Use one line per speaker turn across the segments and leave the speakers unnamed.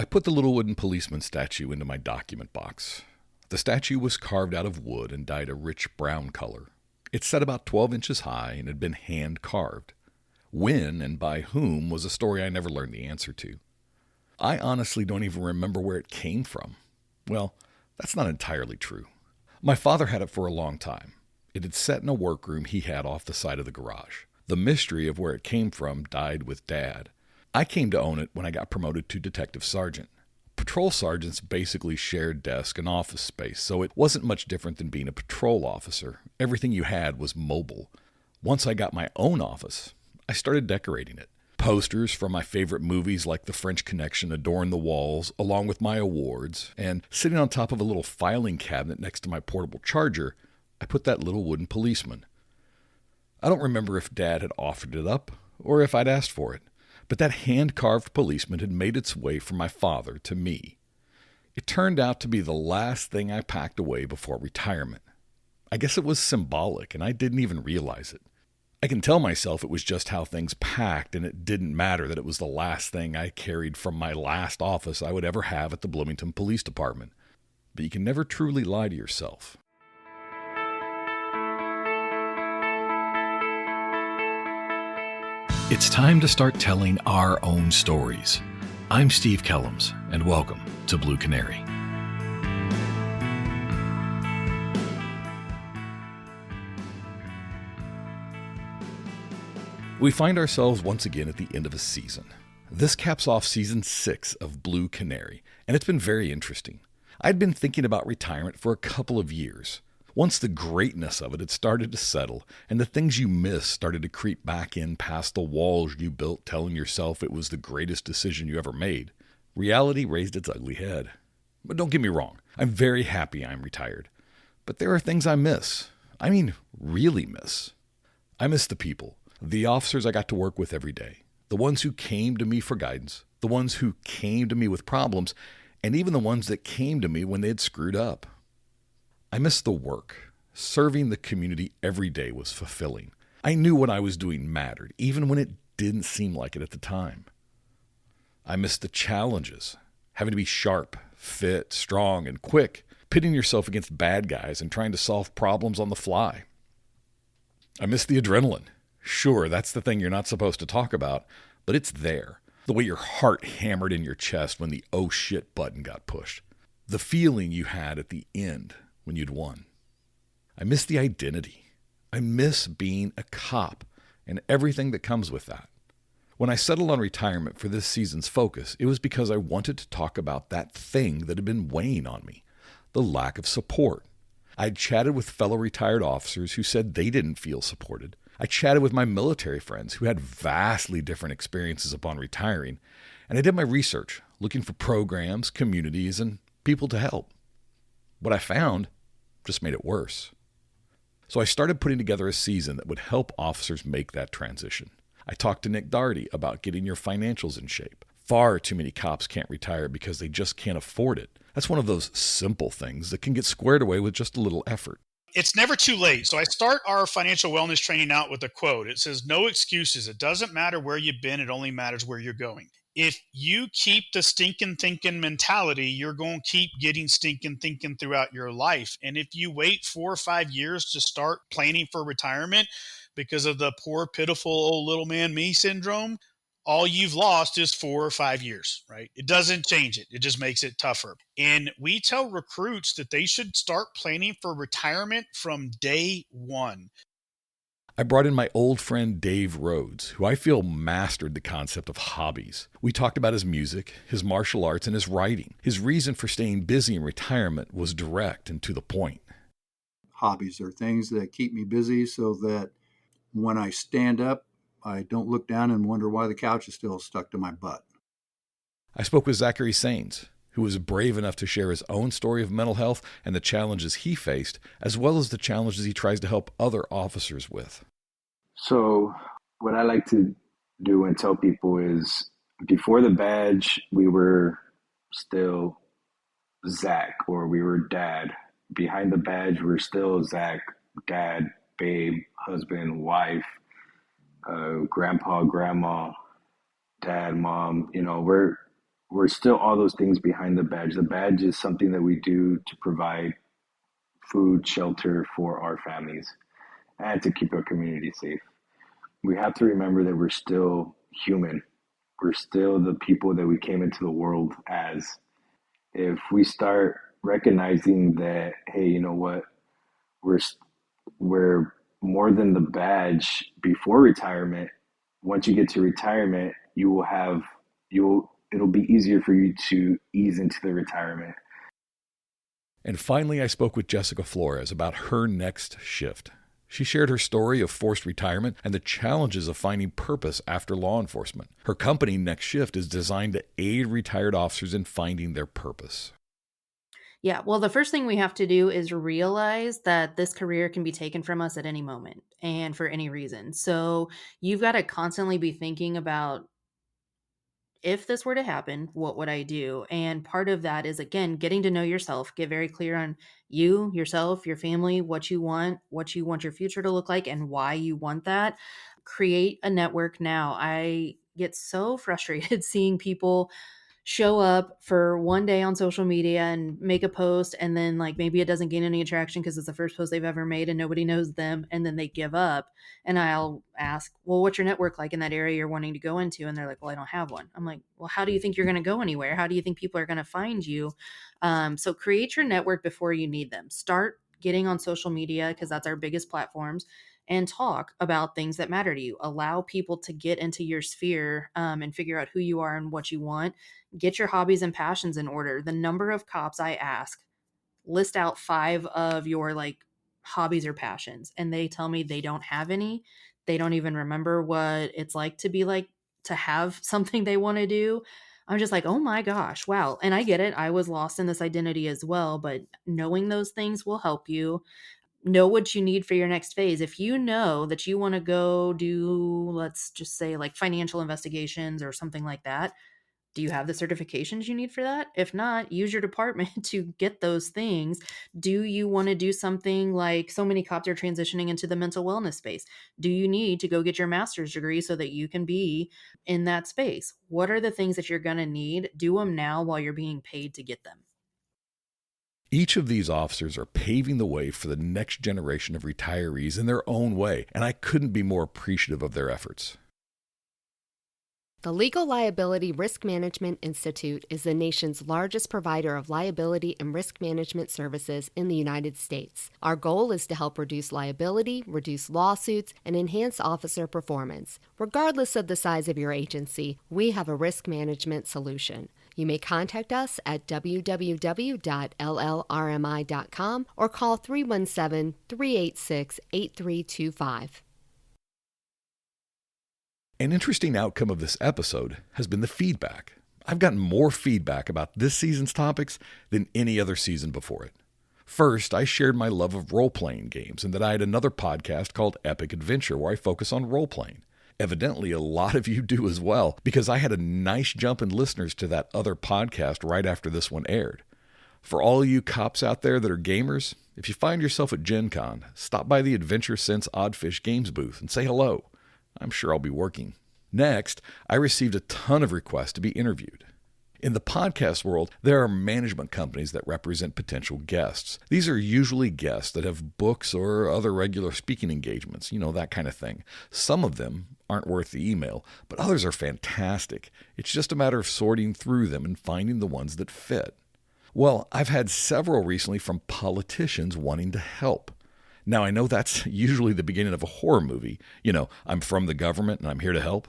I put the little wooden policeman statue into my document box. The statue was carved out of wood and dyed a rich brown color. It sat about 12 inches high and had been hand carved. When and by whom was a story I never learned the answer to. I honestly don't even remember where it came from. Well, that's not entirely true. My father had it for a long time. It had sat in a workroom he had off the side of the garage. The mystery of where it came from died with Dad. I came to own it when I got promoted to detective sergeant. Patrol sergeants basically shared desk and office space, so it wasn't much different than being a patrol officer. Everything you had was mobile. Once I got my own office, I started decorating it. Posters from my favorite movies like The French Connection adorned the walls, along with my awards, and sitting on top of a little filing cabinet next to my portable charger, I put that little wooden policeman. I don't remember if Dad had offered it up or if I'd asked for it, but that hand-carved policeman had made its way from my father to me. It turned out to be the last thing I packed away before retirement. I guess it was symbolic, and I didn't even realize it. I can tell myself it was just how things packed, and it didn't matter that it was the last thing I carried from my last office I would ever have at the Bloomington Police Department. But you can never truly lie to yourself. It's time to start telling our own stories. I'm Steve Kellums, and welcome to Blue Canary. We find ourselves once again at the end of a season. This caps off season 6 of Blue Canary, and it's been very interesting. I'd been thinking about retirement for a couple of years. Once the greatness of it had started to settle, and the things you missed started to creep back in past the walls you built telling yourself it was the greatest decision you ever made, reality raised its ugly head. But don't get me wrong, I'm very happy I'm retired. But there are things I miss. I mean, really miss. I miss the people. The officers I got to work with every day, the ones who came to me for guidance, the ones who came to me with problems, and even the ones that came to me when they had screwed up. I miss the work. Serving the community every day was fulfilling. I knew what I was doing mattered, even when it didn't seem like it at the time. I miss the challenges, having to be sharp, fit, strong, and quick, pitting yourself against bad guys and trying to solve problems on the fly. I miss the adrenaline. Sure, that's the thing you're not supposed to talk about, but it's there. The way your heart hammered in your chest when the oh shit button got pushed. The feeling you had at the end when you'd won. I miss the identity. I miss being a cop and everything that comes with that. When I settled on retirement for this season's focus, it was because I wanted to talk about that thing that had been weighing on me, the lack of support. I'd chatted with fellow retired officers who said they didn't feel supported. I chatted with my military friends who had vastly different experiences upon retiring, and I did my research, looking for programs, communities, and people to help. What I found just made it worse. So I started putting together a season that would help officers make that transition. I talked to Nick Daugherty about getting your financials in shape. Far too many cops can't retire because they just can't afford it. That's one of those simple things that can get squared away with just a little effort.
It's never too late. So I start our financial wellness training out with a quote. It says, no excuses. It doesn't matter where you've been. It only matters where you're going. If you keep the stinking thinking mentality, you're going to keep getting stinking thinking throughout your life. And if you wait 4 or 5 years to start planning for retirement because of the poor, pitiful old little man me syndrome, all you've lost is 4 or 5 years, right? It doesn't change it. It just makes it tougher. And we tell recruits that they should start planning for retirement from day one.
I brought in my old friend Dave Rhodes, who I feel mastered the concept of hobbies. We talked about his music, his martial arts, and his writing. His reason for staying busy in retirement was direct and to the point.
Hobbies are things that keep me busy so that when I stand up, I don't look down and wonder why the couch is still stuck to my butt.
I spoke with Zachary Sains, who was brave enough to share his own story of mental health and the challenges he faced, as well as the challenges he tries to help other officers with.
So what I like to do and tell people is before the badge, we were still Zach, or we were dad. Behind the badge, we're still Zach, dad, babe, husband, wife, grandpa, grandma, dad, mom. You know, we're we're still all those things behind the badge. The badge is something that we do to provide food, shelter for our families and to keep our community safe. We have to remember that we're still human. We're still the people that we came into the world as. If we start recognizing that, hey, you know what, we're more than the badge before retirement. Once you get to retirement, it'll be easier for you to ease into the retirement.
And finally, I spoke with Jessica Flores about her next shift. She shared her story of forced retirement and the challenges of finding purpose after law enforcement. Her company, Next Shift, is designed to aid retired officers in finding their purpose.
Yeah, well, the first thing we have to do is realize that this career can be taken from us at any moment and for any reason. So you've got to constantly be thinking about, if this were to happen, what would I do? And part of that is, again, getting to know yourself, get very clear on you, yourself, your family, what you want your future to look like, and why you want that. Create a network now. I get so frustrated seeing people show up for one day on social media and make a post, and then like maybe it doesn't gain any attraction because it's the first post they've ever made and nobody knows them, and then they give up. And I'll ask, well, what's your network like in that area you're wanting to go into? And they're like, well, I don't have one. I'm like, well, how do you think you're going to go anywhere? How do you think people are going to find you? So create your network before you need them. Start getting on social media, because that's our biggest platforms, and talk about things that matter to you. Allow people to get into your sphere and figure out who you are and what you want. Get your hobbies and passions in order. The number of cops I ask, list out 5 of your like hobbies or passions, and they tell me they don't have any. They don't even remember what it's like to be like, to have something they want to do. I'm just like, oh my gosh, wow. And I get it. I was lost in this identity as well, but knowing those things will help you. Know what you need for your next phase. If you know that you want to go do, let's just say like financial investigations or something like that, do you have the certifications you need for that? If not, use your department to get those things. Do you want to do something like, so many cops are transitioning into the mental wellness space? Do you need to go get your master's degree so that you can be in that space? What are the things that you're going to need? Do them now while you're being paid to get them.
Each of these officers are paving the way for the next generation of retirees in their own way, and I couldn't be more appreciative of their efforts.
The Legal Liability Risk Management Institute is the nation's largest provider of liability and risk management services in the United States. Our goal is to help reduce liability, reduce lawsuits, and enhance officer performance. Regardless of the size of your agency, we have a risk management solution. You may contact us at www.llrmi.com or call 317-386-8325.
An interesting outcome of this episode has been the feedback. I've gotten more feedback about this season's topics than any other season before it. First, I shared my love of role-playing games and that I had another podcast called Epic Adventure where I focus on role-playing. Evidently, a lot of you do as well, because I had a nice jump in listeners to that other podcast right after this one aired. For all you cops out there that are gamers, if you find yourself at Gen Con, stop by the Adventure Sense Oddfish Games booth and say hello. I'm sure I'll be working. Next, I received a ton of requests to be interviewed. In the podcast world, there are management companies that represent potential guests. These are usually guests that have books or other regular speaking engagements, that kind of thing. Some of them aren't worth the email, but others are fantastic. It's just a matter of sorting through them and finding the ones that fit. Well, I've had several recently from politicians wanting to help. Now, I know that's usually the beginning of a horror movie. I'm from the government and I'm here to help.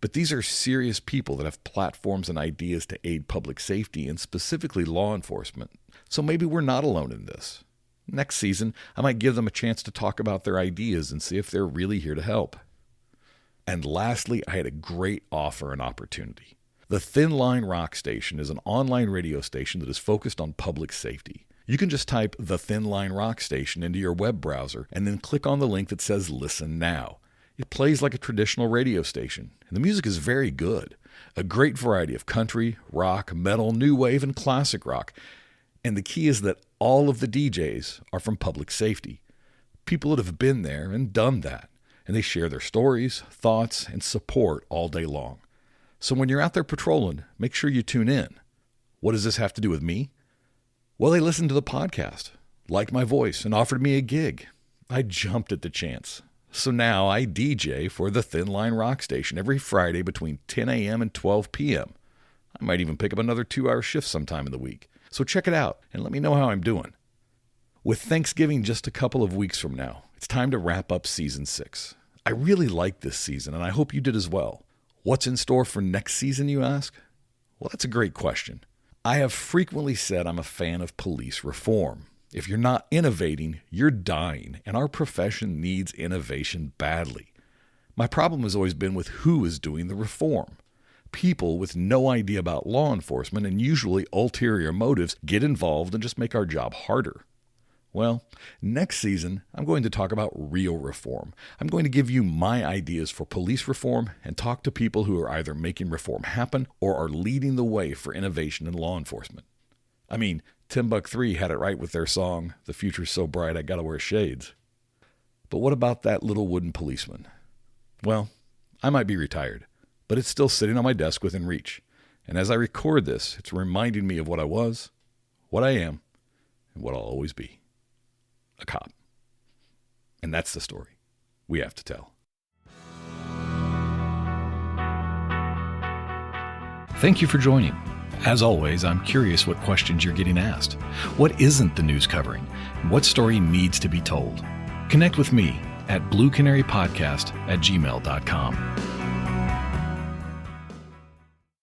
But these are serious people that have platforms and ideas to aid public safety and specifically law enforcement. So maybe we're not alone in this. Next season, I might give them a chance to talk about their ideas and see if they're really here to help. And lastly, I had a great offer and opportunity. The Thin Line Rock Station is an online radio station that is focused on public safety. You can just type the Thin Line Rock Station into your web browser and then click on the link that says Listen Now. It plays like a traditional radio station, and the music is very good. A great variety of country, rock, metal, new wave, and classic rock. And the key is that all of the DJs are from public safety. People that have been there and done that, and they share their stories, thoughts, and support all day long. So when you're out there patrolling, make sure you tune in. What does this have to do with me? Well, they listened to the podcast, liked my voice, and offered me a gig. I jumped at the chance. So now I DJ for the Thin Line Rock Station every Friday between 10 a.m. and 12 p.m. I might even pick up another 2-hour shift sometime in the week. So check it out and let me know how I'm doing. With Thanksgiving just a couple of weeks from now, it's time to wrap up Season 6. I really like this season, and I hope you did as well. What's in store for next season, you ask? Well, that's a great question. I have frequently said I'm a fan of police reform. If you're not innovating, you're dying, and our profession needs innovation badly. My problem has always been with who is doing the reform. People with no idea about law enforcement and usually ulterior motives get involved and just make our job harder. Well, next season, I'm going to talk about real reform. I'm going to give you my ideas for police reform and talk to people who are either making reform happen or are leading the way for innovation in law enforcement. I mean, Timbuk 3 had it right with their song, "The Future's So Bright I Gotta Wear Shades." But what about that little wooden policeman? Well, I might be retired, but it's still sitting on my desk within reach. And as I record this, it's reminding me of what I was, what I am, and what I'll always be. A cop. And that's the story we have to tell. Thank you for joining. As always, I'm curious what questions you're getting asked. What isn't the news covering? What story needs to be told? Connect with me at bluecanarypodcast@gmail.com.